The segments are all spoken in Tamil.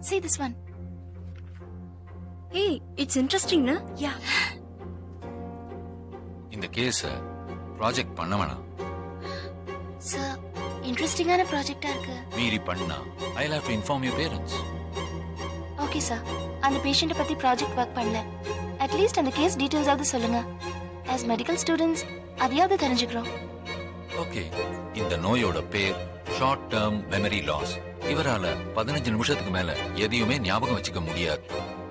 See this one. Hey, it's interesting, na? Yeah. இந்த கேஸ் ப்ராஜெக்ட் பண்ண வேணாம். Sir, இன்ட்ரெஸ்டிங்கான ப்ராஜெக்டா இருக்கு. மீறி பண்ணா I'll have to inform your parents. Okay sir. அந்த பேஷண்ட பத்தி ப்ராஜெக்ட் ஒர்க் பண்ணல. அட்லீஸ்ட் அந்த கேஸ் டீடைல்ஸ் ஆவது சொல்லுங்க. as மெடிக்கல் ஸ்டூடெண்ட்ஸ் அதையாவது தெரிஞ்சுக்கிறோம். ஓகே, இந்த நோயோட பேர் ஷார்ட் டேர்ம் மெமரி லாஸ். இவரால 15 நிமிஷத்துக்கு மேல எதையுமே ஞாபகம் வச்சுக்க முடியாது.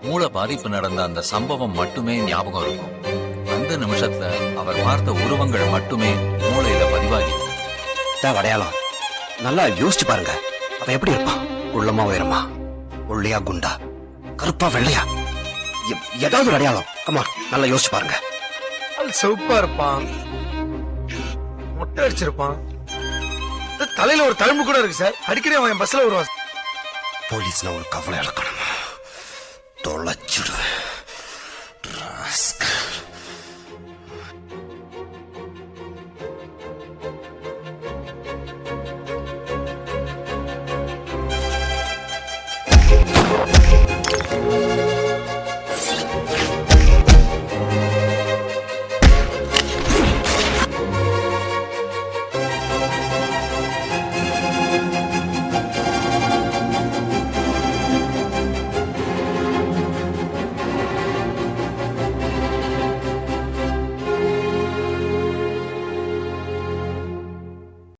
மூளை பாதிப்பு நடந்த அந்த சம்பவம் மட்டுமே ஞாபகம் இருக்கும். அந்த நிமிஷத்துல அவர் பார்த்த உருவங்கள் மட்டுமே மூளையில பதிவாகி அடையாளம். நல்லா யோசிச்சு பாருங்க, அவன் எப்படி இருப்பான்? உள்ளமா உயரமா, ஒல்லியா குண்டா, கருப்பா வெள்ளையா, ஏதாவது ஒரு அடையாளம். ஆமா, நல்லா யோசிச்சு பாருங்க. செவப்பா இருப்பான், மொட்டை அடிச்சிருப்பான், தலையில ஒரு தழும்பு கூட இருக்கு சார். அடிக்கடி அவன் பஸ்ல வருவான். போலீஸ்ல ஒரு கவலை இழக்கணும், தொலைச்சிடுவேன்.